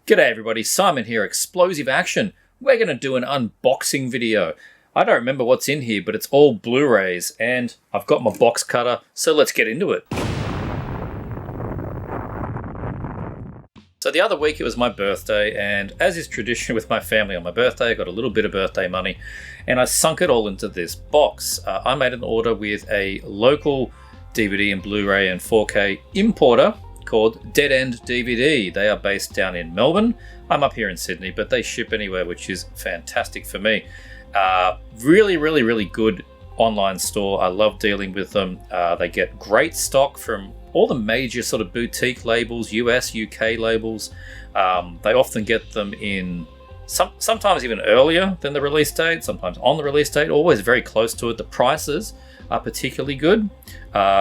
G'day everybody, Simon here, Explosive Action. We're going to do an unboxing video. I don't remember what's in here, but it's all Blu-rays, and I've got my box cutter, so let's get into it. So the other week it was my birthday, and as is tradition with my family on my birthday, I got a little bit of birthday money, and I sunk it all into this box. I made an order with a local DVD and Blu-ray and 4K importer called DeadEndDVD. They are based down in Melbourne. I'm up here in Sydney, but they ship anywhere, which is fantastic for me. Really good online store. I love dealing with them. They get great stock from all the major sort of boutique labels, US, UK labels. They often get them in sometimes even earlier than the release date, sometimes on the release date, always very close to it. The prices are particularly good.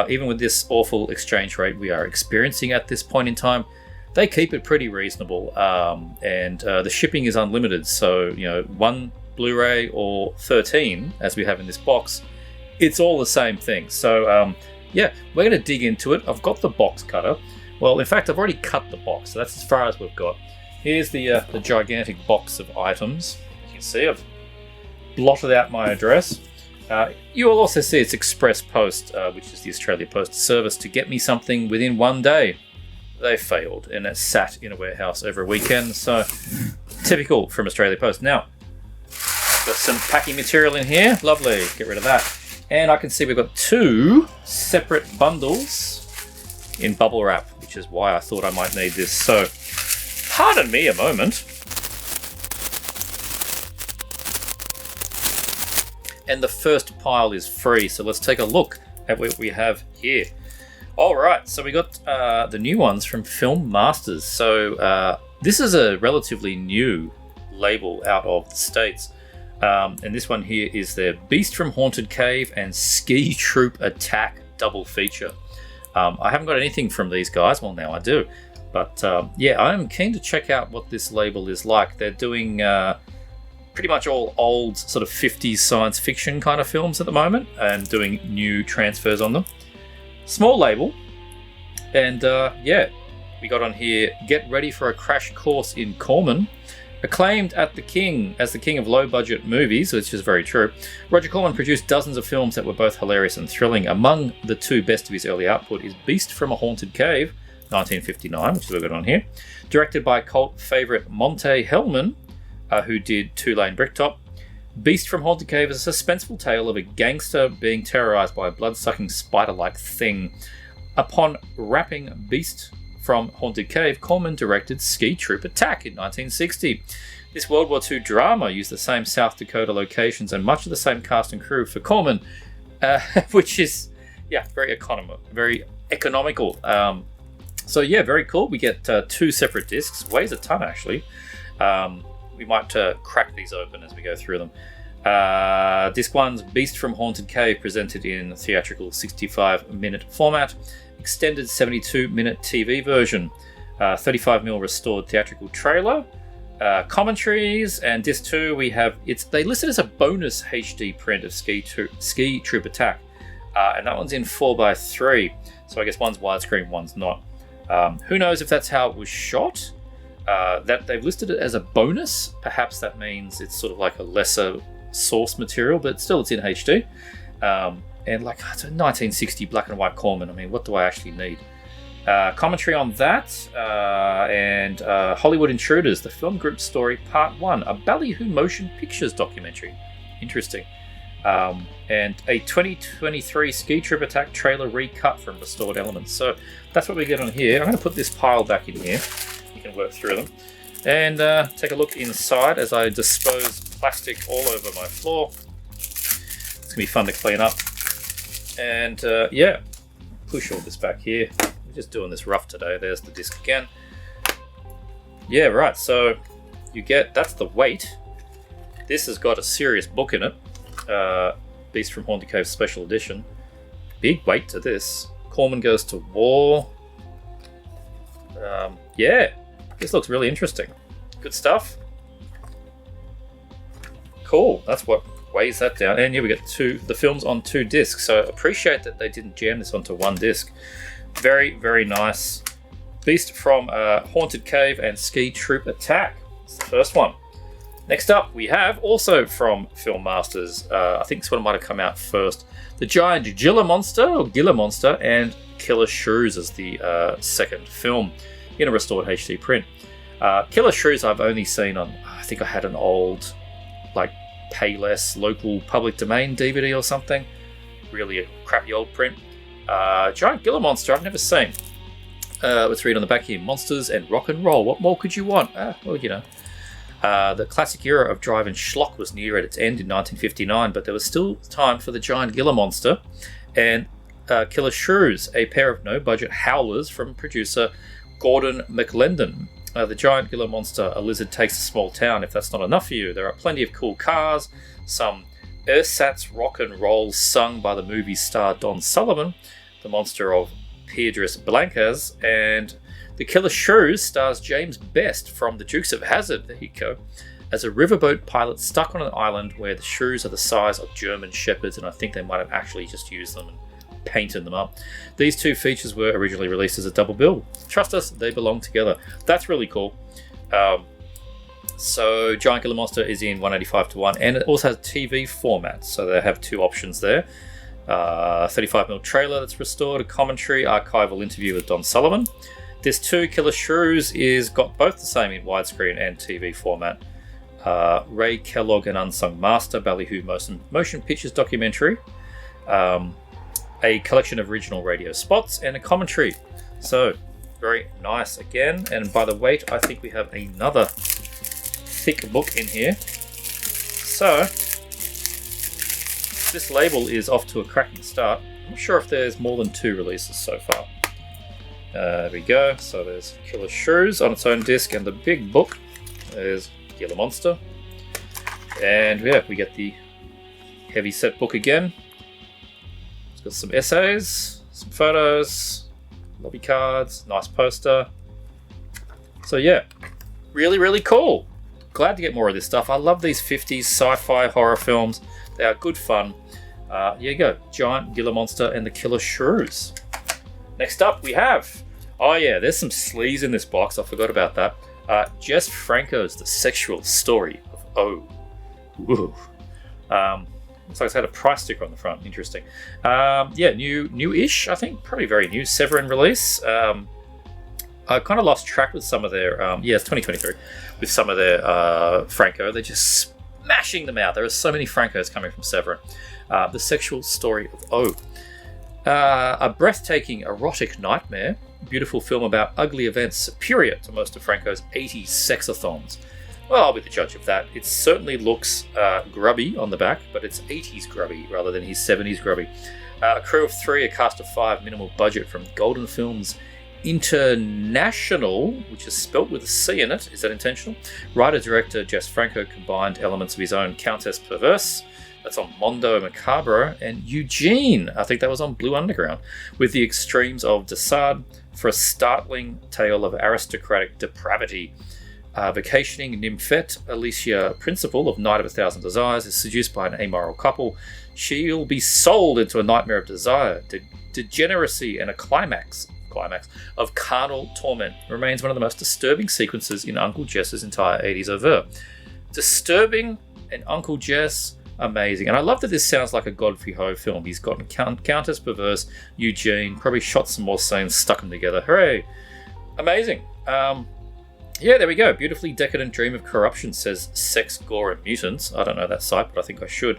Even with this awful exchange rate we are experiencing at this point in time, they keep it pretty reasonable. And the shipping is unlimited. So, you know, one Blu-ray or 13, as we have in this box, it's all the same thing. So, yeah, we're going to dig into it. I've got the box cutter. Well, in fact, I've already cut the box, so that's as far as we've got. Here's the gigantic box of items. You can see I've blotted out my address. You will also see it's Express Post, which is the Australia Post Service, to get me something within one day. They failed, and it sat in a warehouse over a weekend, so typical from Australia Post. Now, got some packing material in here. Lovely, get rid of that. And I can see we've got two separate bundles in bubble wrap, which is why I thought I might need this. So, pardon me a moment. And the first pile is free, so let's take a look at what we have here. All right, so we got the new ones from Film Masters. So this is a relatively new label out of the States. And this one here is their Beast from Haunted Cave and Ski Troop Attack double feature. I haven't got anything from these guys. Well, now I do. But yeah, I'm keen to check out what this label is like. They're doing pretty much all old sort of 50s science fiction kind of films at the moment and doing new transfers on them. Small label. And yeah, we got on here, get ready for a crash course in Corman. Acclaimed at the king as the king of low-budget movies, which is very true, Roger Corman produced dozens of films that were both hilarious and thrilling. Among the two best of his early output is Beast from a Haunted Cave, 1959, which is what we've got on here, directed by cult favourite Monte Hellman, who did Two Lane Bricktop. Beast from Haunted Cave is a suspenseful tale of a gangster being terrorised by a blood-sucking spider-like thing. Upon wrapping Beast from Haunted Cave, Corman directed Ski Troop Attack in 1960. This World War II drama used the same South Dakota locations and much of the same cast and crew for Corman, which is, yeah, very economical. So yeah, very cool. We get two separate discs. Weighs a ton, actually. We might crack these open as we go through them. Disc 1's Beast from Haunted Cave, presented in theatrical 65-minute format, extended 72-minute TV version, 35mm restored theatrical trailer, commentaries, and disc 2 we have, they listed as a bonus HD print of Ski Troop Attack, and that one's in 4:3, so I guess one's widescreen, one's not. Who knows if that's how it was shot? That they've listed it as a bonus. Perhaps that means it's sort of like a lesser source material, but still it's in HD. And like, it's a 1960 black and white Corman. I mean, what do I actually need? Commentary on that, and Hollywood Intruders, the film group story, part 1, a Ballyhoo Motion Pictures documentary. Interesting. And a 2023 Ski Troop Attack trailer recut from restored elements. So that's what we get on here. I'm going to put this pile back in here. You can work through them. And take a look inside as I dispose plastic all over my floor. It's going to be fun to clean up. And yeah, push all this back here. We're just doing this rough today. There's the disc again. Yeah, right. So you get, that's the weight. This has got a serious book in it. Beast from Haunted Cave Special Edition. Big weight to this. Corman Goes to War. Yeah, this looks really interesting. Good stuff. Cool. That's what weighs that down. And yeah, we get the films on 2 discs. So appreciate that they didn't jam this onto 1 disc. Very, very nice Beast from Haunted Cave and Ski Troop Attack. It's the first one. Next up, we have, also from Film Masters, I think this one might have come out first, The Giant Gila Monster, and Killer Shrews as the second film in a restored HD print. Killer Shrews I've only seen on, I think I had an old, like, Payless local public domain DVD or something. Really a crappy old print. Giant Gila Monster I've never seen. Let's read on the back here. Monsters and rock and roll. What more could you want? Well, you know. The classic era of drive-in schlock was near at its end in 1959, but there was still time for the Giant Gila Monster and Killer Shrews, a pair of no-budget howlers from producer Gordon McLendon. The Giant Gila Monster, a lizard takes a small town. If that's not enough for you, there are plenty of cool cars, some ersatz rock and roll sung by the movie star Don Sullivan, the monster of Piedras Blancas, and the Killer Shrews stars James Best from The Dukes of Hazzard, there you go, as a riverboat pilot stuck on an island where the shrews are the size of German shepherds, and I think they might have actually just used them and painted them up. These two features were originally released as a double bill. Trust us, they belong together. That's really cool. So Giant Gila Monster is in 185:1, and it also has TV format, so they have two options there. 35mm trailer that's restored, a commentary, archival interview with Don Sullivan. This too, Killer Shrews, is got both the same in widescreen and TV format. Ray Kellogg, an unsung master, ballyhoo motion pictures documentary, a collection of original radio spots, and a commentary. So, very nice again. And by the weight, I think we have another thick book in here. So, this label is off to a cracking start. I'm not sure if there's more than 2 releases so far. There we go. So there's Killer Shrews on its own disc, and the big book is Gila Monster. And yeah, we get the heavy set book again. It's got some essays, some photos, lobby cards, nice poster. So yeah, really, really cool. Glad to get more of this stuff. I love these 50s sci-fi horror films. They are good fun. Here you go, Giant Gila Monster and the Killer Shrews. Next up we have, oh yeah, there's some sleaze in this box. I forgot about that. Jess Franco's The Sexual Story of O. Ooh. Looks like it's had a price sticker on the front. Interesting. Yeah, new-ish, I think. Probably very new. Severin release. I kind of lost track with some of their, it's 2023, with some of their Franco. They're just smashing them out. There are so many Francos coming from Severin. The Sexual Story of O. A breathtaking erotic nightmare. Beautiful film about ugly events superior to most of Franco's 80s sexathons. Well, I'll be the judge of that. It certainly looks grubby on the back, but it's 80s grubby rather than his 70s grubby. A crew of 3, a cast of 5, minimal budget from Golden Films International, which is spelt with a C in it. Is that intentional? Writer-director Jess Franco combined elements of his own Countess Perverse, that's on Mondo Macabro, and Eugene, I think that was on Blue Underground, with the extremes of Desaad for a startling tale of aristocratic depravity. Vacationing nymphette Alicia Principal of Night of a Thousand Desires is seduced by an amoral couple. She'll be sold into a nightmare of desire, degeneracy, and a climax of carnal torment. Remains one of the most disturbing sequences in Uncle Jess's entire 80s oeuvre. Disturbing and Uncle Jess, amazing. And I love that this sounds like a Godfrey Ho film. He's got Countess Perverse, Eugene, probably shot some more scenes, stuck them together. Hooray! Amazing. Yeah, there we go. Beautifully decadent dream of corruption, says Sex, Gore, and Mutants. I don't know that site, but I think I should.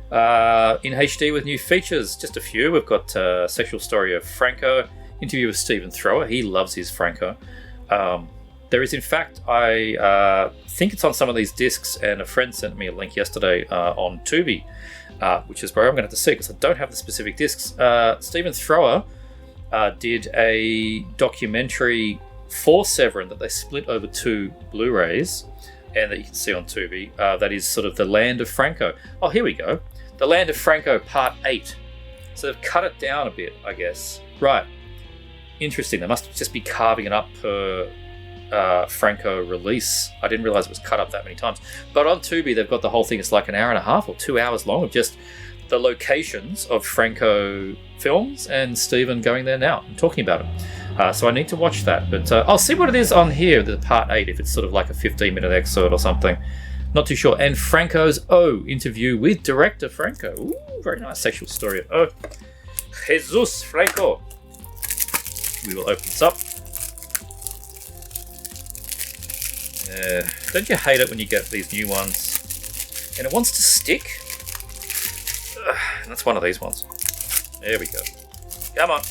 In HD with new features, just a few. We've got Sexual Story of Franco, interview with Stephen Thrower. He loves his Franco. There is, in fact, I think it's on some of these discs, and a friend sent me a link yesterday on Tubi, which is where I'm going to have to see because I don't have the specific discs. Stephen Thrower did a documentary for Severin that they split over 2 Blu-rays, and that you can see on Tubi. That is sort of The Land of Franco. Oh, here we go. The Land of Franco Part 8. So they've cut it down a bit, I guess. Right. Interesting. They must just be carving it up per Franco release. I didn't realize it was cut up that many times. But on Tubi, they've got the whole thing. It's like an hour and a half or 2 hours long of just the locations of Franco films and Stephen going there now and talking about it. So I need to watch that. But I'll see what it is on here, the part 8, if it's sort of like a 15-minute excerpt or something. Not too sure. And Franco's interview with director Franco. Ooh, very nice sexual story of Jesus Franco. We will open this up. Don't you hate it when you get these new ones and it wants to stick? And that's one of these ones. There we go. Come on.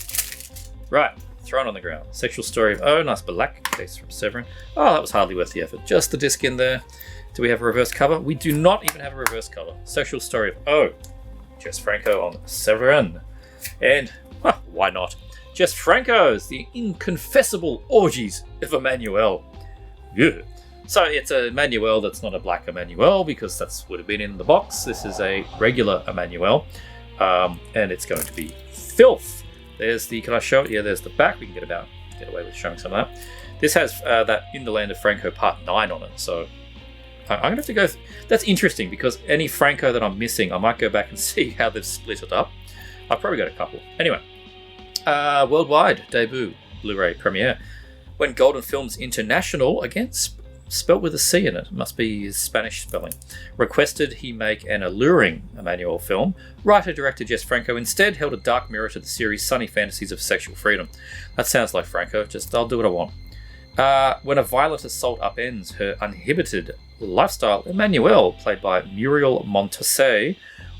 Right. Thrown on the ground. Sexual story of nice black case from Severin. Oh, that was hardly worth the effort. Just the disc in there. Do we have a reverse cover? We do not even have a reverse cover. Sexual story of Jess Franco on Severin. And, why not? Jess Franco's The Inconfessible Orgies of Emmanuel. Yeah. So it's a Emmanuel that's not a black Emmanuel because that would have been in the box. This is a regular Emmanuel. And it's going to be filth. There's the, can I show it? Yeah, there's the back. We can get away with showing some of that. This has that In the Land of Franco Part 9 on it. So I'm going to have to go. That's interesting because any Franco that I'm missing, I might go back and see how they've split it up. I've probably got a couple. Anyway, worldwide debut Blu-ray premiere. When Golden Films International, again, spelt with a C in it, must be his Spanish spelling, requested he make an alluring Emmanuel film, writer-director Jess Franco instead held a dark mirror to the series' sunny fantasies of sexual freedom. That sounds like Franco, just I'll do what I want. When a violent assault upends her uninhibited lifestyle, Emmanuel, played by Muriel Montese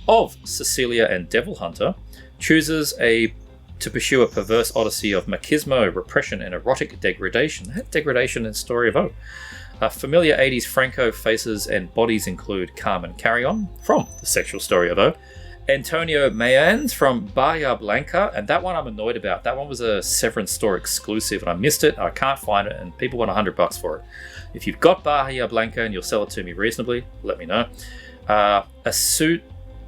of Cecilia and Devil Hunter, chooses to pursue a perverse odyssey of machismo, repression, and erotic degradation. Degradation and story of familiar 80s Franco faces and bodies include Carmen Carrion from The Sexual Story of Antonio Mayans from Bahia Blanca, and that one I'm annoyed about. That one was a Severin Store exclusive and I missed it. I can't find it and people want $100 for it. If you've got Bahia Blanca and you'll sell it to me reasonably, let me know.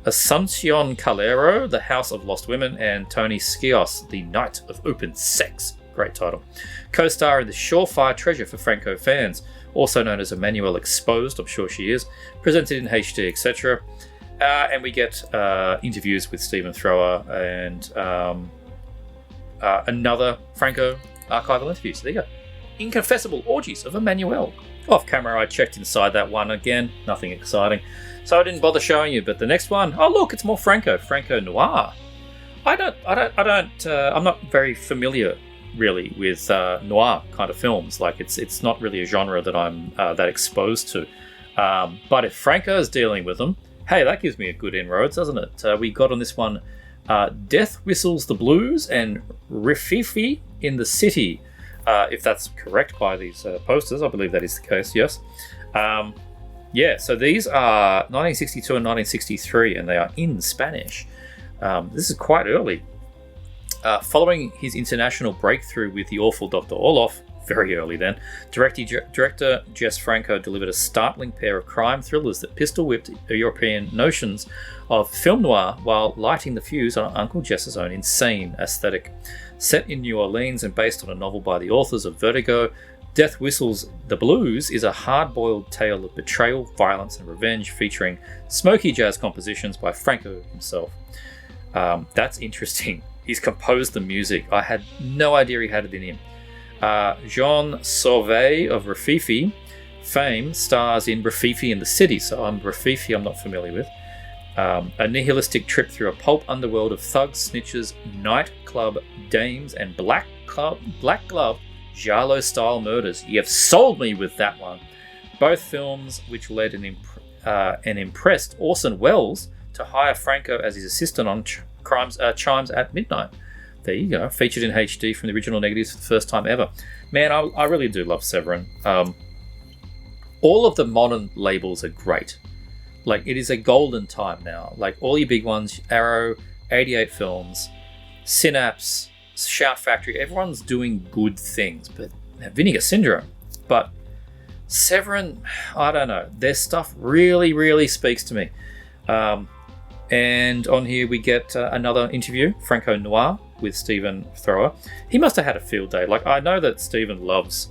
Asuncion Calero, The House of Lost Women, and Tony Skios, The Night of Open Sex. Great title. Co-star in the surefire treasure for Franco fans, also known as Emmanuel Exposed, I'm sure she is, presented in HD, etc. And we get interviews with Stephen Thrower and another Franco archival interview. So there you go. Inconfessible Orgies of Emmanuel. Off camera, I checked inside that one again. Nothing exciting. So I didn't bother showing you. But the next one, oh look, it's more Franco Noir. I'm not very familiar really with noir kind of films. Like it's not really a genre that I'm that exposed to. But if Franco's dealing with them, hey, that gives me a good inroads, doesn't it? We got on this one Death Whistles the Blues and Rififi in the City. If that's correct by these posters, I believe that is the case, yes. So these are 1962 and 1963, and they are in Spanish. This is quite early. Following his international breakthrough with The Awful Dr. Orloff, very early then, director Jess Franco delivered a startling pair of crime thrillers that pistol-whipped European notions of film noir while lighting the fuse on Uncle Jess's own insane aesthetic. Set in New Orleans and based on a novel by the authors of Vertigo, Death Whistles the Blues is a hard-boiled tale of betrayal, violence, and revenge featuring smoky jazz compositions by Franco himself. That's interesting. He's composed the music. I had no idea he had it in him. Jean Sauvé of Rififi fame stars in Rififi in the City, so Rififi I'm not familiar with. A nihilistic trip through a pulp underworld of thugs, snitches, nightclub dames, and black glove giallo-style murders. You have sold me with that one. Both films which led and impressed Orson Welles to hire Franco as his assistant on Chimes at Midnight. There you go. Featured in HD from the original negatives for the first time ever. Man, I really do love Severin. All of the modern labels are great. Like, it is a golden time now. Like, all your big ones, Arrow, 88 Films, Synapse, Shout Factory, everyone's doing good things. But Vinegar Syndrome. But Severin, I don't know. Their stuff really, really speaks to me. And on here we get another interview, Franco Noir, with Stephen Thrower. He must have had a field day. Like, I know that Stephen loves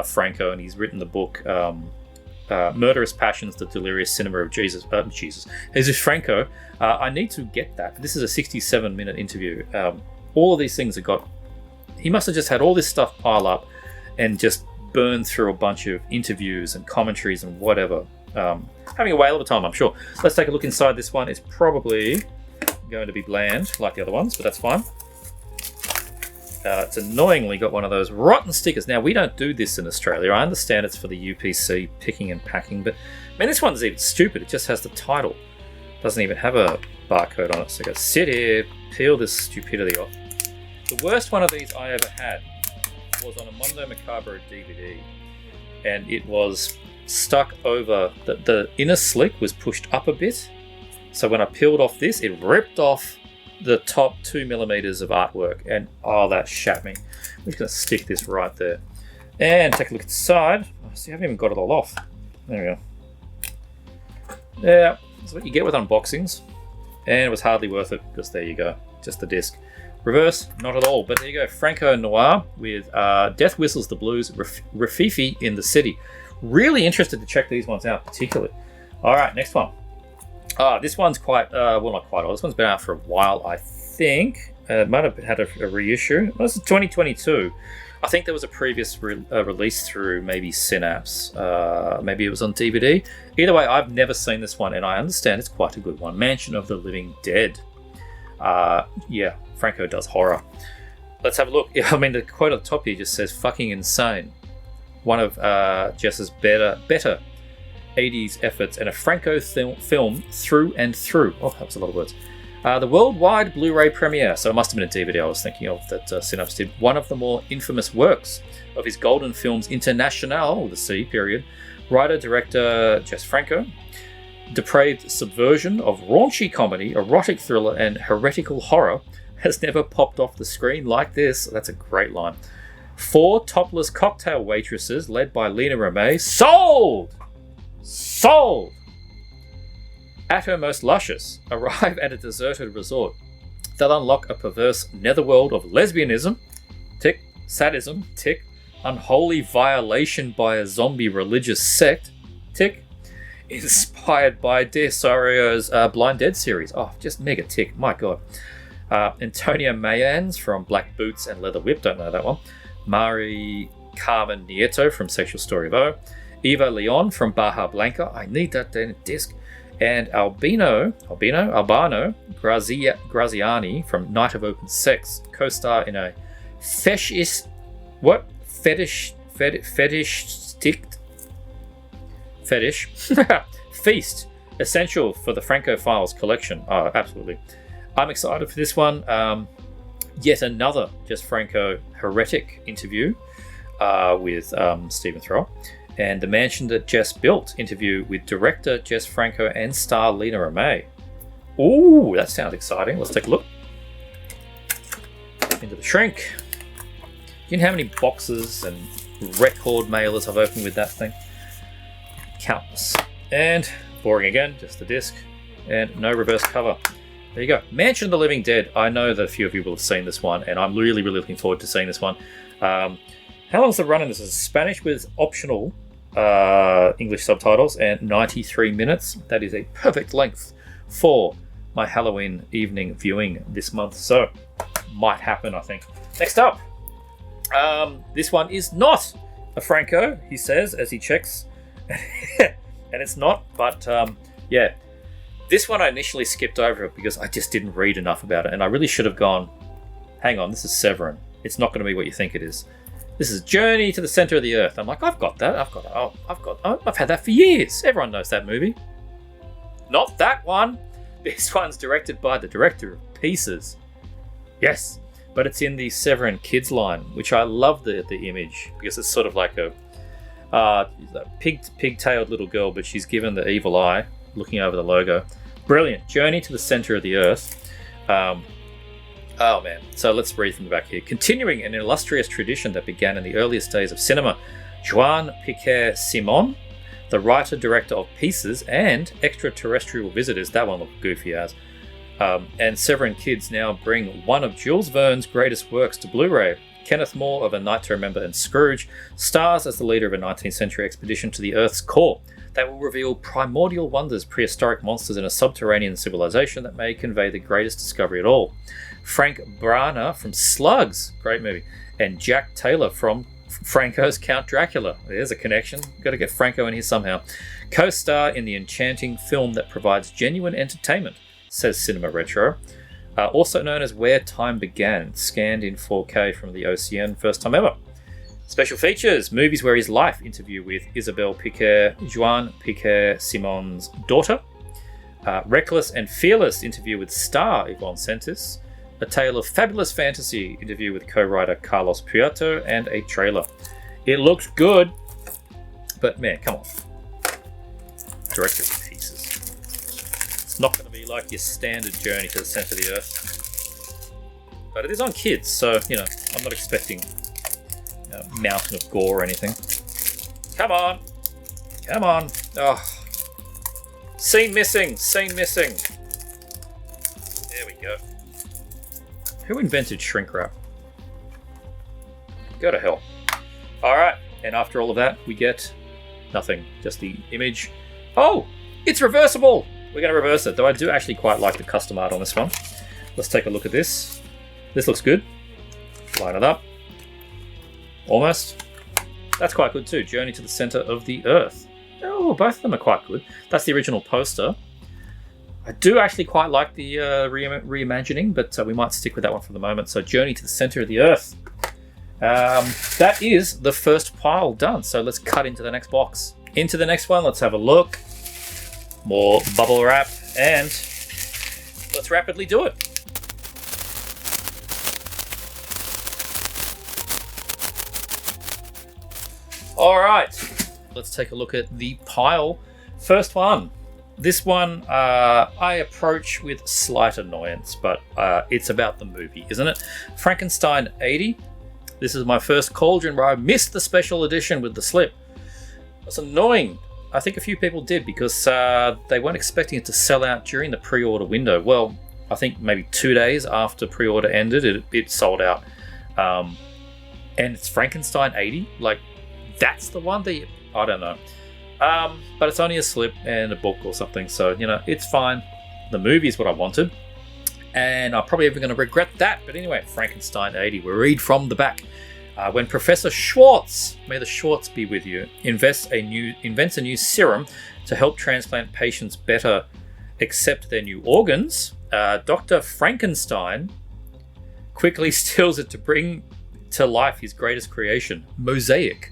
Franco, and he's written the book Murderous Passions, The Delirious Cinema of Jesus Franco. I need to get that. This is a 67-minute interview. All of these things have got he must have just had all this stuff pile up and just burned through a bunch of interviews and commentaries and whatever. Having a whale of a time, I'm sure. Let's take a look inside this one. It's probably going to be bland like the other ones, but that's fine. It's annoyingly got one of those rotten stickers. Now, we don't do this in Australia. I understand it's for the UPC picking and packing, but man, this one's even stupid. It just has the title. Doesn't even have a barcode on it. So I go, sit here, peel this stupidity off. The worst one of these I ever had was on a Mondo Macabre DVD, and it was stuck over, the inner slick was pushed up a bit. So when I peeled off this, it ripped off the top 2mm of artwork, and oh, that shat me. I'm just going to stick this right there and take a look inside. See, I haven't even got it all off. There we go. Yeah, that's what you get with unboxings, and it was hardly worth it because there you go, just the disc. Reverse, not at all, but there you go. Franco Noir with Death Whistles the Blues, Rafifi in the City. Really interested to check these ones out particularly. All right, next one. This one's quite, well, not quite old. This one's been out for a while, I think. It might have had a reissue. This is 2022. I think there was a previous release through maybe Synapse. Maybe it was on DVD. Either way, I've never seen this one, and I understand it's quite a good one. Mansion of the Living Dead. Yeah, Franco does horror. Let's have a look. I mean, the quote at the top here just says, fucking insane. One of Jess's better 80s efforts, and a Franco film through and through. Oh, that was a lot of words. The worldwide Blu-ray premiere, so it must have been a DVD I was thinking of that Synapse did. One of the more infamous works of his Golden Films International, with a C period, writer-director Jess Franco. Depraved subversion of raunchy comedy, erotic thriller, and heretical horror has never popped off the screen like this. That's a great line. 4 topless cocktail waitresses, led by Lena Romay, sold! At her most luscious, arrive at a deserted resort. They'll unlock a perverse netherworld of lesbianism, tick, sadism, tick, unholy violation by a zombie religious sect, tick, inspired by Deosario's Blind Dead series. Oh, just mega tick, my god. Antonia Mayans from Black Boots and Leather Whip, don't know that one. Mari Carmen Nieto from Sexual Story of O. Eva Leon from Baja Blanca. I need that disc. And Albano Graziani from Night of Open Sex, co-star in a fetish feast, essential for the Franco Files collection. Oh, absolutely. I'm excited for this one. Yet another Jess Franco heretic interview with Stephen Thrower. And the mansion that Jess built interview with director Jess Franco and star Lena Romay. Ooh, that sounds exciting. Let's take a look. Into the shrink. You know how many boxes and record mailers I've opened with that thing? Countless. And boring again, just the disc. And no reverse cover. There you go. Mansion of the Living Dead. I know that a few of you will have seen this one, and I'm really, really looking forward to seeing this one. How long's the run in this? It's Spanish with optional English subtitles, and 93 minutes. That is a perfect length for my Halloween evening viewing this month. So, might happen, I think. Next up, this one is not a Franco, he says, as he checks. And it's not, but yeah. This one I initially skipped over because I just didn't read enough about it, and I really should have gone, hang on, this is Severin. It's not going to be what you think it is. This is Journey to the Center of the Earth. I'm like, I've got that. I've had that for years. Everyone knows that movie. Not that one. This one's directed by the director of Pieces. Yes, but it's in the Severin Kids line, which I love the image because it's sort of like a pig-tailed little girl, but she's given the evil eye, looking over the logo. Brilliant. Journey to the Center of the Earth. Oh man, so let's read from the back here. Continuing an illustrious tradition that began in the earliest days of cinema, Joan Piquer Simon, the writer-director of Pieces and Extraterrestrial Visitors, that one looked goofy as, and Severin Kids now bring one of Jules Verne's greatest works to Blu-ray. Kenneth More of A Night to Remember and Scrooge stars as the leader of a 19th century expedition to the Earth's core that will reveal primordial wonders, prehistoric monsters, and a subterranean civilization that may convey the greatest discovery at all. Frank Brana from Slugs, great movie, and Jack Taylor from Franco's Count Dracula. There's a connection. Got to get Franco in here somehow. Co-star in the enchanting film that provides genuine entertainment, says Cinema Retro. Also known as Where Time Began, scanned in 4K from the OCN, first time ever. Special features, movies where his life interview with Isabelle Piquer, Joan Piquer Simon's daughter. Reckless and Fearless interview with star Yvonne Sentis. A Tale of Fabulous Fantasy interview with co-writer Carlos Puerto, and a trailer. It looks good, but man, come on. Director's pieces. It's not going to be like your standard Journey to the Center of the Earth. But it is on kids, so, you know, I'm not expecting a mountain of gore or anything. Come on. Come on. Oh. Scene missing. Scene missing. There we go. Who invented shrink wrap? Go to hell. Alright, and after all of that, we get nothing. Just the image. Oh! It's reversible! We're going to reverse it, though I do actually quite like the custom art on this one. Let's take a look at this. This looks good. Line it up. Almost. That's quite good too. Journey to the Center of the Earth. Oh, both of them are quite good. That's the original poster. I do actually quite like the reimagining, but we might stick with that one for the moment. So Journey to the Center of the Earth. That is the first pile done. So let's cut into the next box. Into the next one, let's have a look. More bubble wrap, and let's rapidly do it. All right, let's take a look at the pile. First one. This one I approach with slight annoyance, but it's about the movie, isn't it? Frankenstein 80. This is my first Cauldron where I missed the special edition with the slip. It's annoying. I think a few people did because they weren't expecting it to sell out during the pre-order window. Well, I think maybe 2 days after pre-order ended, it sold out. And it's Frankenstein 80. Like, that's the one that I don't know. But it's only a slip and a book or something, so, you know, it's fine. The movie is what I wanted, and I'm probably ever going to regret that. But anyway, Frankenstein 80. We read from the back. When Professor Schwartz, may the Schwartz be with you, invents a new serum to help transplant patients better accept their new organs, Dr. Frankenstein quickly steals it to bring to life his greatest creation, Mosaic.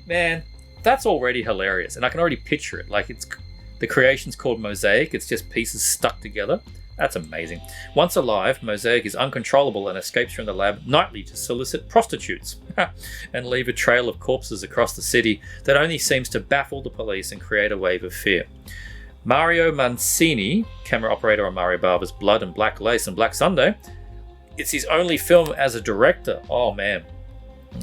Man, that's already hilarious, and I can already picture it. Like, the creation's called Mosaic. It's just pieces stuck together. That's amazing. Once alive, Mosaic is uncontrollable and escapes from the lab nightly to solicit prostitutes and leave a trail of corpses across the city that only seems to baffle the police and create a wave of fear. Mario Mancini, camera operator on Mario Bava's Blood and Black Lace and Black Sunday. It's his only film as a director. Oh man,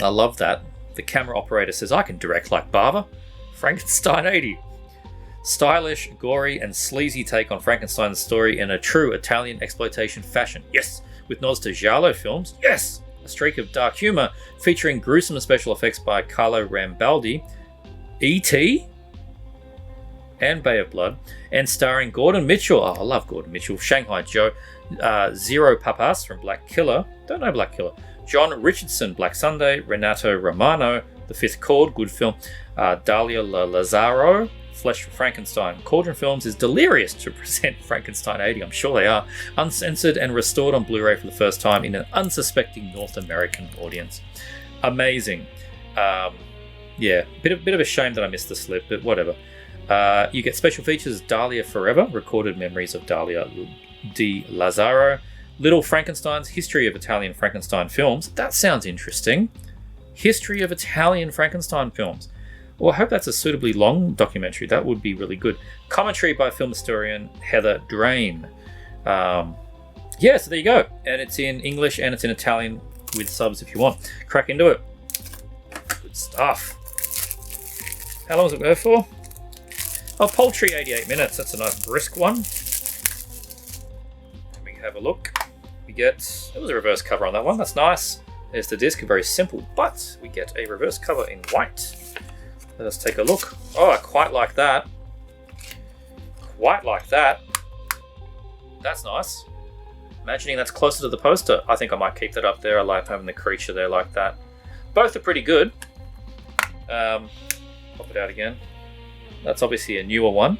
I love that. The camera operator says, I can direct like Bava. Frankenstein 80. Stylish, gory, and sleazy take on Frankenstein's story in a true Italian exploitation fashion. Yes! With nods to Giallo films. Yes! A streak of dark humour featuring gruesome special effects by Carlo Rambaldi, E.T., and Bay of Blood, and starring Gordon Mitchell. Oh, I love Gordon Mitchell. Shanghai Joe. Zero Papas from Black Killer. Don't know Black Killer. John Richardson, Black Sunday. Renato Romano, The Fifth Chord, good film. Dalia Lazaro, Flesh for Frankenstein. Cauldron Films is delirious to present Frankenstein 80. I'm sure they are. Uncensored and restored on Blu-ray for the first time in an unsuspecting North American audience. Amazing. Yeah, bit of a shame that I missed the slip, but whatever. You get special features: Dahlia Forever, recorded memories of Dalia Di Lazzaro. Little Frankenstein's History of Italian Frankenstein Films. That sounds interesting. History of Italian Frankenstein Films. Well, I hope that's a suitably long documentary. That would be really good. Commentary by film historian Heather Drain. Yeah, so there you go. And it's in English and it's in Italian with subs if you want. Crack into it. Good stuff. How long does it go for? Oh, paltry 88 minutes. That's a nice brisk one. Let me have a look. We get... There was a reverse cover on that one. That's nice. There's the disc. Very simple. But we get a reverse cover in white. Let us take a look. Oh, I quite like that. Quite like that. That's nice. imagining that's closer to the poster. I think I might keep that up there. I like having the creature there like that. Both are pretty good. Pop it out again. That's obviously a newer one,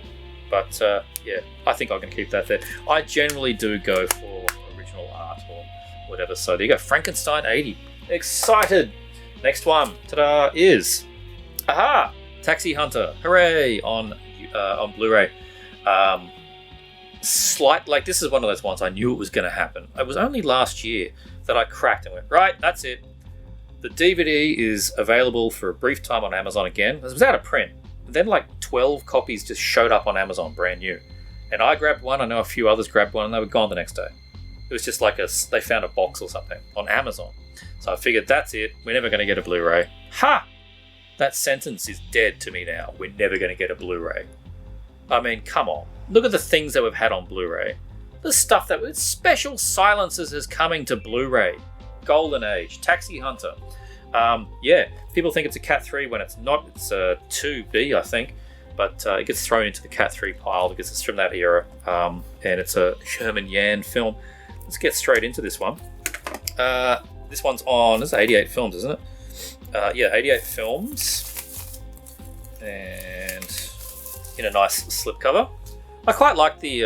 but yeah, I think I can keep that there. I generally do go for original art or whatever. So there you go, Frankenstein 80. Excited. Next one, ta-da, is Taxi Hunter. Hooray on Blu-ray. This is one of those ones I knew it was going to happen. It was only last year that I cracked and went, right, that's it. The DVD is available for a brief time on Amazon again. It was out of print. And then like 12 copies just showed up on Amazon, brand new. And I grabbed one. I know a few others grabbed one, and they were gone the next day. It was just like they found a box or something on Amazon. So I figured, that's it. We're never going to get a Blu-ray. Ha! That sentence is dead to me now. We're never going to get a Blu-ray. I mean, come on. Look at the things that we've had on Blu-ray. The stuff that with special silencers is coming to Blu-ray. Golden Age, Taxi Hunter. Yeah, people think it's a Cat 3 when it's not. It's a 2B, I think. But it gets thrown into the Cat 3 pile because it's from that era. And it's a Herman Yan film. Let's get straight into this one. This one's on, this is 88 films, isn't it? Yeah, 88 films. And in a nice slipcover. I quite like the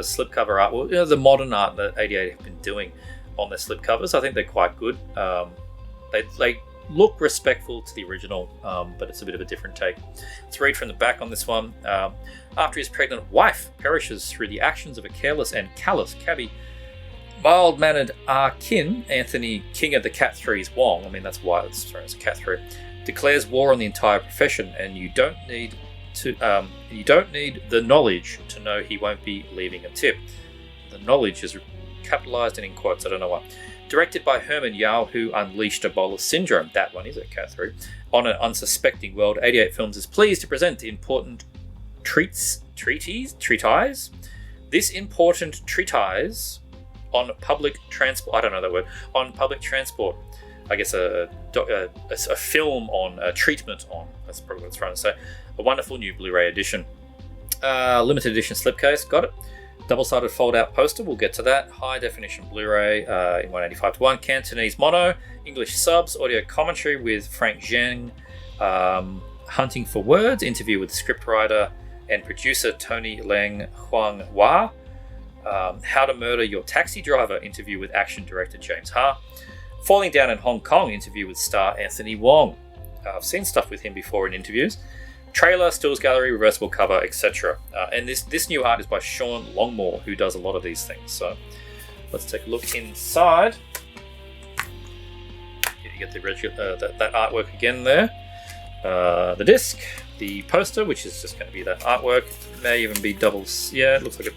slipcover art. Well, the modern art that 88 have been doing on their slipcovers. I think they're quite good. They look respectful to the original, but it's a bit of a different take. Let's read from the back on this one. After his pregnant wife perishes through the actions of a careless and callous cabbie, mild-mannered kin, Anthony King of the Cat 3's Wong, I mean that's why it's known as a Cat 3, declares war on the entire profession, and you don't need the knowledge to know he won't be leaving a tip. The knowledge is capitalized and in quotes, I don't know why. Directed by Herman Yao, who unleashed Ebola syndrome, that one is a Cat 3, on an unsuspecting world, 88 Films is pleased to present the important treatise. This important treatise on public transport, I don't know that word, on public transport. I guess a film on, treatment on, that's probably what it's trying to say. A wonderful new Blu-ray edition. Limited edition slipcase, got it. Double-sided fold-out poster, we'll get to that. High-definition Blu-ray in 185:1. Cantonese mono, English subs, audio commentary with Frank Zheng. Hunting for Words, interview with scriptwriter and producer Tony Leung Huang Hua. How to Murder Your Taxi Driver, interview with action director James Ha. Falling Down in Hong Kong, interview with star Anthony Wong. I've seen stuff with him before in interviews. Trailer, stills gallery, reversible cover, etc. And this new art is by Sean Longmore, who does a lot of these things. So let's take a look inside. You get that artwork again there. The disc, the poster, which is just going to be that artwork. It may even be doubles. Yeah, it looks like it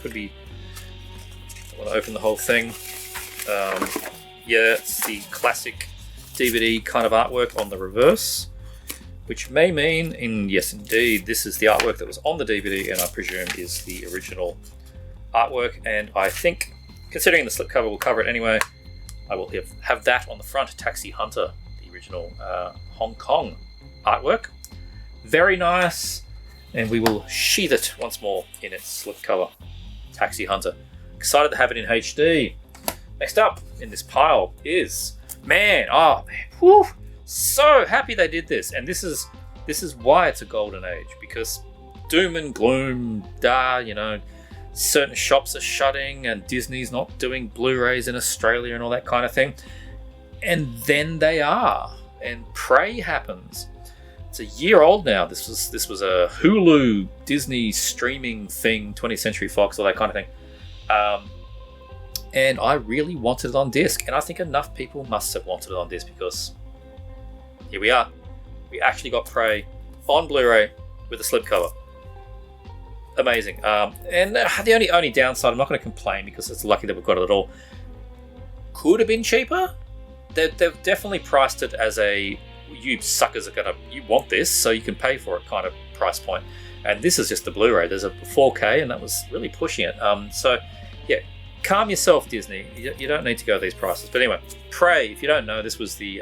could be. I want to open the whole thing. Yeah, it's the classic DVD kind of artwork on the reverse, which may mean, yes indeed, this is the artwork that was on the DVD and I presume is the original artwork. And I think, considering the slipcover will cover it anyway, I will have that on the front, Taxi Hunter, the original Hong Kong artwork. Very nice, and we will sheath it once more in its slipcover. Taxi Hunter. Excited to have it in HD. Next up in this pile is, whew, so happy they did this. And this is why it's a golden age, because doom and gloom, certain shops are shutting and Disney's not doing Blu-rays in Australia and all that kind of thing. And then they are, and Prey happens. It's a year old now. This was a Hulu Disney streaming thing, 20th Century Fox, all that kind of thing. And I really wanted it on disc, and I think enough people must have wanted it on disc, because here we are. We actually got Prey on Blu-ray with a slipcover. Amazing. And the only downside, I'm not going to complain because it's lucky that we've got it at all. Could have been cheaper. They've definitely priced it as a, you suckers you want this, so you can pay for it kind of price point. And this is just the Blu-ray. There's a 4K, and that was really pushing it. So yeah, calm yourself, Disney. You don't need to go these prices. But anyway, Prey, if you don't know, this was the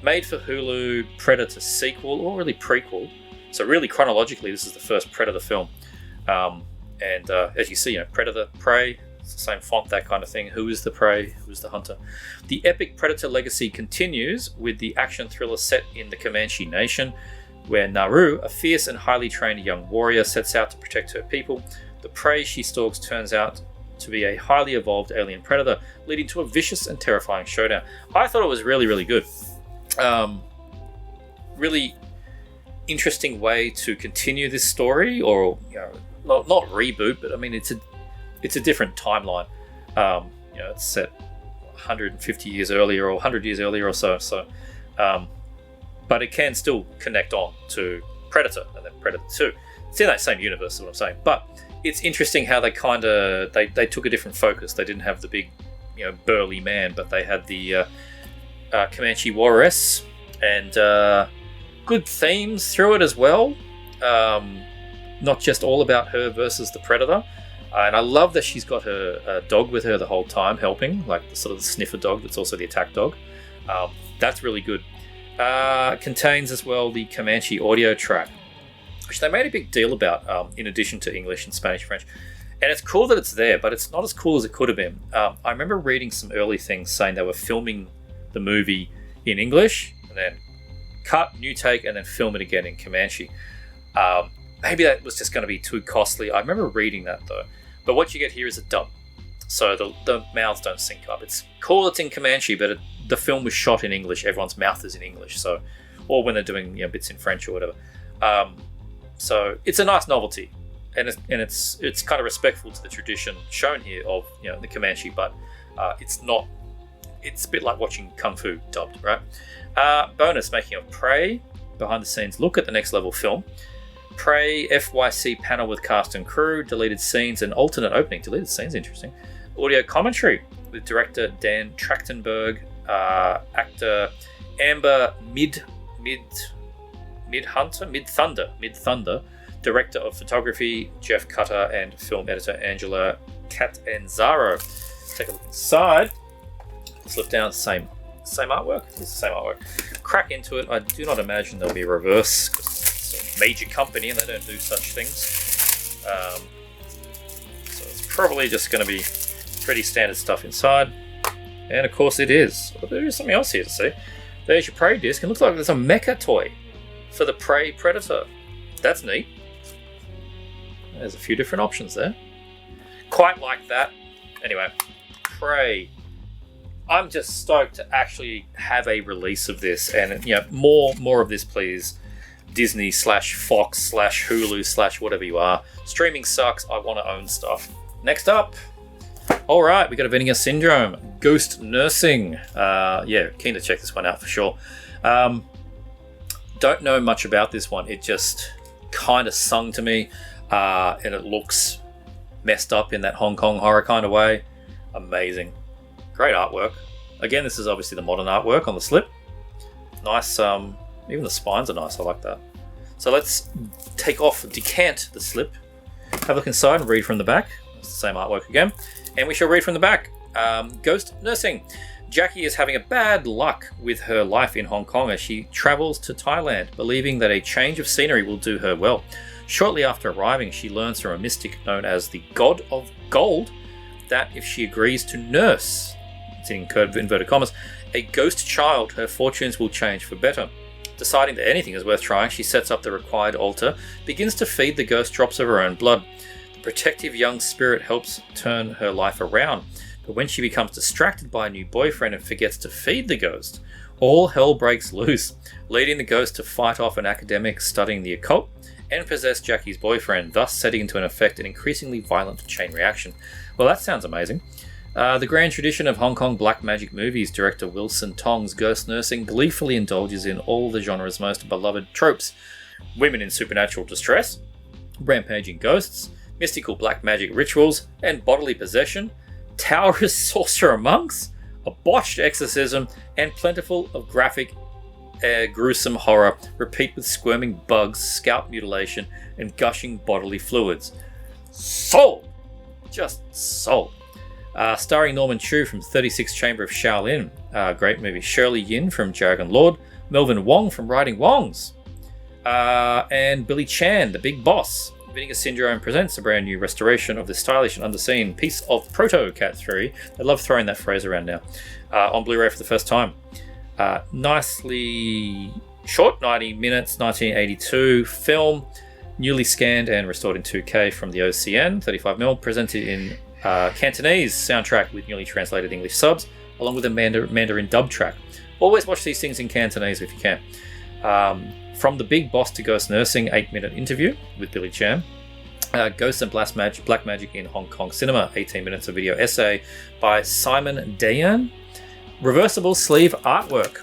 made for Hulu Predator sequel, or really prequel. So really chronologically, this is the first Predator film. And as you see, Predator, Prey, It's the same font, that kind of thing. Who is the prey? Who is the hunter? The epic Predator legacy continues with the action thriller set in the Comanche Nation, where Naru, a fierce and highly trained young warrior, sets out to protect her people. The prey she stalks turns out to be a highly evolved alien predator, leading to a vicious and terrifying showdown. I thought it was really, really good. Really interesting way to continue this story, or not reboot, but I mean it's a different timeline. It's set 150 years earlier or 100 years earlier or so. But it can still connect on to Predator and then Predator 2. It's in that same universe, is what I'm saying. But it's interesting how they they took a different focus. They didn't have the big, burly man, but they had the Comanche warrioress, and good themes through it as well. Not just all about her versus the Predator. And I love that she's got her dog with her the whole time, helping, like the sort of the sniffer dog that's also the attack dog. That's really good. Contains as well the Comanche audio track, which they made a big deal about, in addition to English and Spanish, French. And it's cool that it's there, but it's not as cool as it could have been. I remember reading some early things saying they were filming the movie in English, and then cut, new take, and then film it again in Comanche. Maybe that was just going to be too costly. I remember reading that, though. But what you get here is a dub. So the mouths don't sync up. It's cool it's in Comanche, but the film was shot in English. Everyone's mouth is in English. So, or when they're doing bits in French or whatever. So it's a nice novelty, and it's kind of respectful to the tradition shown here of the Comanche, but it's not. It's a bit like watching Kung Fu dubbed, right? Bonus, making of Prey, behind the scenes look at the next level film. Prey FYC panel with cast and crew, deleted scenes and alternate opening. Deleted scenes, interesting. Audio commentary with director Dan Trachtenberg, actor Amber Mid-Thunder, director of photography Jeff Cutter, and film editor Angela Catanzaro. Take a look inside. Let's look down. Same artwork. It's the same artwork. Crack into it. I do not imagine there'll be a reverse, because it's a major company and they don't do such things. So it's probably just going to be pretty standard stuff inside. And of course it is. Well, there is something else here to see. There's your Prey disc. It looks like there's a mecha toy for the Prey Predator. That's neat. There's a few different options there. Quite like that. Anyway, Prey. I'm just stoked to actually have a release of this, and more of this, please. Disney / Fox / Hulu / whatever you are. Streaming sucks. I want to own stuff. Next up. All right, we got a Vinegar Syndrome, Ghost Nursing. Keen to check this one out for sure. Don't know much about this one. It just kind of sung to me, and it looks messed up in that Hong Kong horror kind of way. Amazing. Great artwork. Again, this is obviously the modern artwork on the slip. Nice, even the spines are nice, I like that. So let's decant the slip, have a look inside and read from the back. It's the same artwork again. And we shall read from the back. Ghost Nursing. Jackie is having a bad luck with her life in Hong Kong as she travels to Thailand, believing that a change of scenery will do her well. Shortly after arriving, she learns from a mystic known as the God of Gold that if she agrees to nurse, it's in inverted commas, a ghost child, her fortunes will change for better. Deciding that anything is worth trying, she sets up the required altar, begins to feed the ghost drops of her own blood. The protective young spirit helps turn her life around, but when she becomes distracted by a new boyfriend and forgets to feed the ghost, all hell breaks loose, leading the ghost to fight off an academic studying the occult and possess Jackie's boyfriend, thus setting into effect an increasingly violent chain reaction. Well, that sounds amazing. The grand tradition of Hong Kong black magic movies, director Wilson Tong's Ghost Nursing gleefully indulges in all the genre's most beloved tropes. Women in supernatural distress, rampaging ghosts, mystical black magic rituals and bodily possession, Taoist sorcerer monks, a botched exorcism, and plentiful of graphic, gruesome horror, replete with squirming bugs, scalp mutilation, and gushing bodily fluids. Sold! Just sold. Starring Norman Chu from 36 Chamber of Shaolin, great movie. Shirley Yin from Dragon Lord, Melvin Wong from Riding Wongs, and Billy Chan, the big boss. Vinegar Syndrome presents a brand new restoration of this stylish and underseen piece of Proto-Cat 3. I love throwing that phrase around now. On Blu-ray for the first time. Nicely short, 90 minutes, 1982 film, newly scanned and restored in 2K from the OCN, 35mm, presented in Cantonese soundtrack with newly translated English subs, along with a Mandarin dub track. Always watch these things in Cantonese if you can. From the Big Boss to Ghost Nursing 8-minute interview with Billy Chan. Ghosts and Black Magic in Hong Kong Cinema, 18 minutes of video essay by Simon Dayan. Reversible sleeve artwork.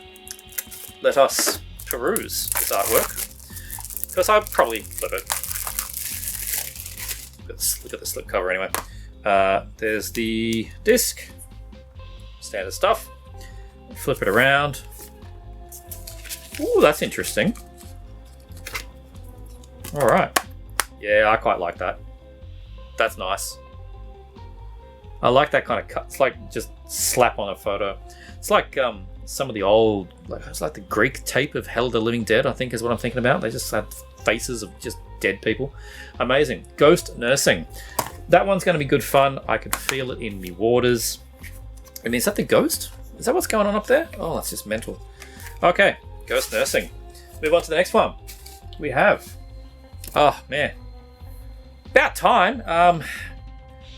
Let us peruse this artwork, because I'll probably flip it. Look at the slip cover anyway. There's the disc, standard stuff. Flip it around. Ooh, that's interesting. All right. Yeah, I quite like that. That's nice. I like that kind of cut. It's like just slap on a photo. It's like some of the old, it's like the Greek tape of Hell of the Living Dead, I think is what I'm thinking about. They just have faces of just dead people. Amazing. Ghost Nursing. That one's going to be good fun. I can feel it in me waters. I mean, is that the ghost? Is that what's going on up there? Oh, that's just mental. Okay, Ghost Nursing. Move on to the next one. We have, oh man, about time.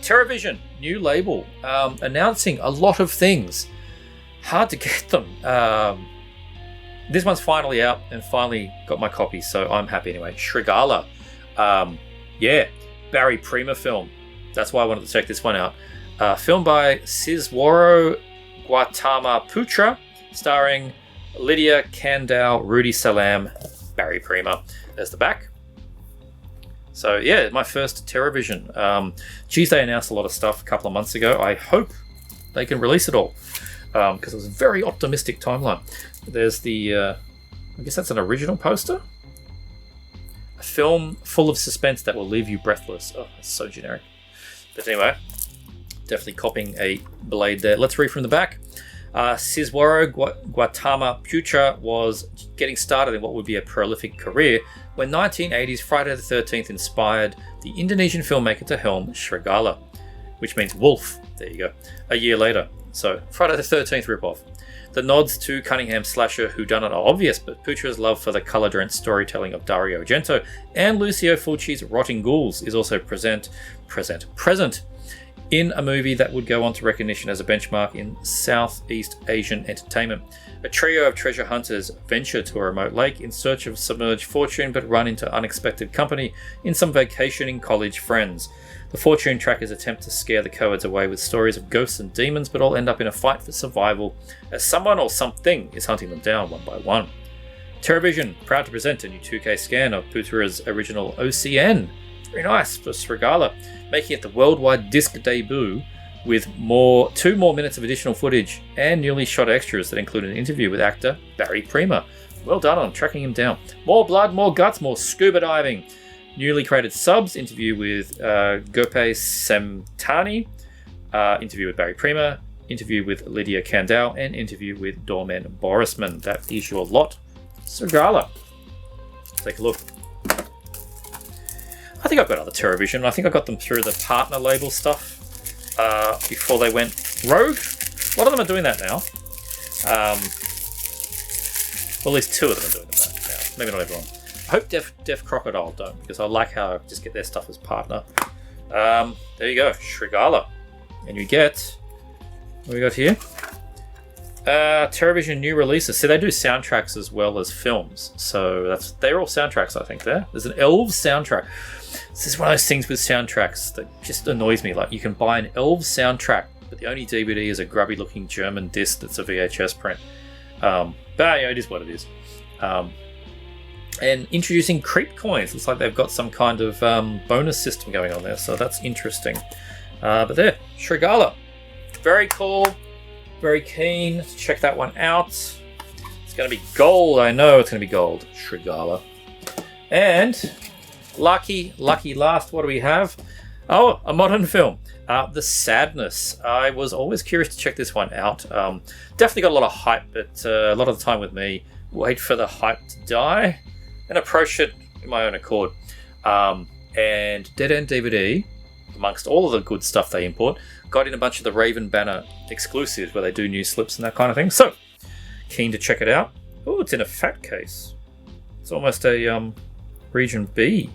TerraVision, new label, announcing a lot of things. Hard to get them. This one's finally out and finally got my copy, so I'm happy anyway. Shrigala. Yeah, Barry Prima film. That's why I wanted to check this one out. Filmed by Siswaro Gautama Putra, starring Lydia Kandau, Rudy Salam, Barry Prima. There's the back. So yeah, my first TerraVision. Geez, they announced a lot of stuff a couple of months ago. I hope they can release it all, because it was a very optimistic timeline. There's the, I guess that's an original poster? A film full of suspense that will leave you breathless. Oh, that's so generic. But anyway, definitely copying a blade there. Let's read from the back. Siswaro Gautama Putra was getting started in what would be a prolific career when 1980s Friday the 13th inspired the Indonesian filmmaker to helm Shrigala, which means wolf. There you go. A year later. So, Friday the 13th ripoff. The nods to Cunningham slasher whodunit are obvious, but Putra's love for the colour-drenched storytelling of Dario Argento and Lucio Fulci's Rotting Ghouls is also present in a movie that would go on to recognition as a benchmark in Southeast Asian entertainment. A trio of treasure hunters venture to a remote lake in search of submerged fortune, but run into unexpected company in some vacationing college friends. The fortune trackers attempt to scare the cowards away with stories of ghosts and demons, but all end up in a fight for survival as someone or something is hunting them down one by one. TerraVision, proud to present a new 2K scan of Putra's original OCN. Very nice for Srigala, making it the worldwide disc debut with 2 more minutes of additional footage and newly shot extras that include an interview with actor Barry Prima. Well done on tracking him down. More blood, more guts, more scuba diving. Newly created subs, interview with Gope Semtani, interview with Barry Prima, interview with Lydia Kandau, and interview with Dorman Borisman. That is your lot. Srigala. Take a look. I think I've got other TerraVision. I think I got them through the partner label stuff before they went rogue. A lot of them are doing that now. Well, at least 2 of them are doing that now. Maybe not everyone. I hope Deaf Crocodile don't, because I like how I just get their stuff as partner. There you go, Srigala. And you get, what do we got here? TerraVision new releases. So they do soundtracks as well as films. So they're all soundtracks, I think, there. There's an Elves soundtrack. This is one of those things with soundtracks that just annoys me. Like, you can buy an Elves soundtrack, but the only DVD is a grubby looking German disc that's a VHS print. But yeah, it is what it is. And introducing creep coins. Looks like they've got some kind of bonus system going on there, so that's interesting. But there, Srigala. Very cool. Very keen to check that one out. It's going to be gold. I know it's going to be gold. Srigala. And lucky last, what do we have? Oh, a modern film. The Sadness. I was always curious to check this one out. Definitely got a lot of hype, but a lot of the time with me, wait for the hype to die and approach it in my own accord. And DeadEndDVD, amongst all of the good stuff they import, got in a bunch of the Raven Banner exclusives where they do new slips and that kind of thing. So, keen to check it out. Oh, it's in a fat case. It's almost a Region B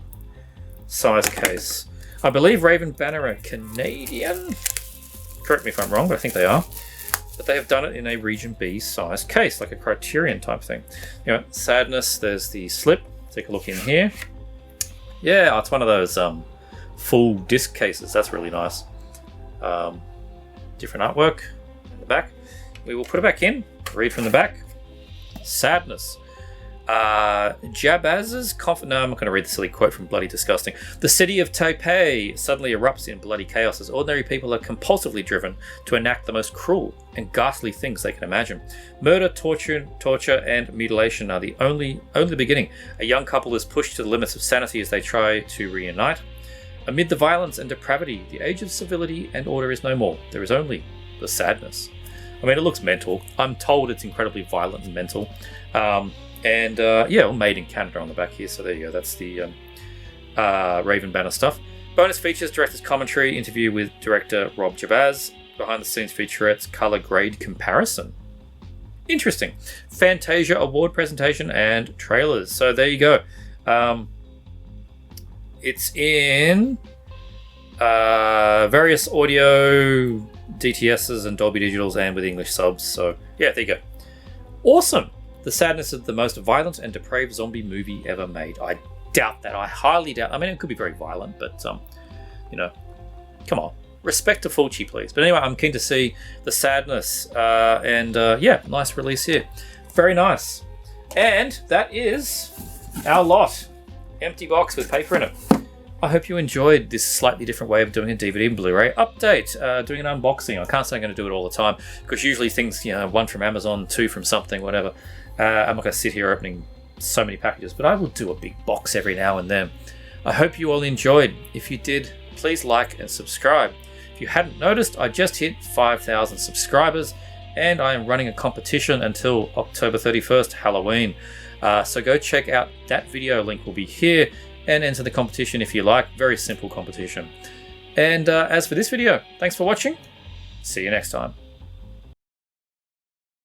size case. I believe Raven Banner are Canadian. Correct me if I'm wrong, but I think they are. But they have done it in a Region B size case, like a Criterion type thing. You know, Sadness, there's the slip. Take a look in here. Yeah, it's one of those full disc cases. That's really nice. Different artwork in the back. We will put it back in, read from the back. Sadness. Jabaz's no, I'm not going to read the silly quote from Bloody Disgusting. The city of Taipei suddenly erupts in bloody chaos as ordinary people are compulsively driven to enact the most cruel and ghastly things they can imagine. Murder, torture, and mutilation are the only beginning. A young couple is pushed to the limits of sanity as they try to reunite. Amid the violence and depravity, the age of civility and order is no more. There is only the sadness. I mean, it looks mental. I'm told it's incredibly violent and mental. Yeah, made in Canada on the back here. So there you go. That's the Raven Banner stuff. Bonus features, director's commentary, interview with director Rob Jabaz, behind the scenes featurettes, color grade comparison. Interesting. Fantasia award presentation and trailers. So there you go. It's in various audio DTSs and Dolby Digitals and with English subs. So yeah, there you go. Awesome. The sadness of the most violent and depraved zombie movie ever made. I doubt that. I highly doubt. I mean, it could be very violent, but you know, come on, respect to Fulci, please. But anyway, I'm keen to see the sadness, yeah, nice release here, very nice. And that is our lot. Empty box with paper in it. I hope you enjoyed this slightly different way of doing a DVD and Blu-ray update, doing an unboxing. I can't say I'm going to do it all the time because usually things, you know, one from Amazon, two from something, whatever. I'm not going to sit here opening so many packages, but I will do a big box every now and then. I hope you all enjoyed. If you did, please like and subscribe. If you hadn't noticed, I just hit 5,000 subscribers and I am running a competition until October 31st, Halloween. So go check out that video, link will be here, and enter the competition if you like. Very simple competition. And as for this video, thanks for watching. See you next time.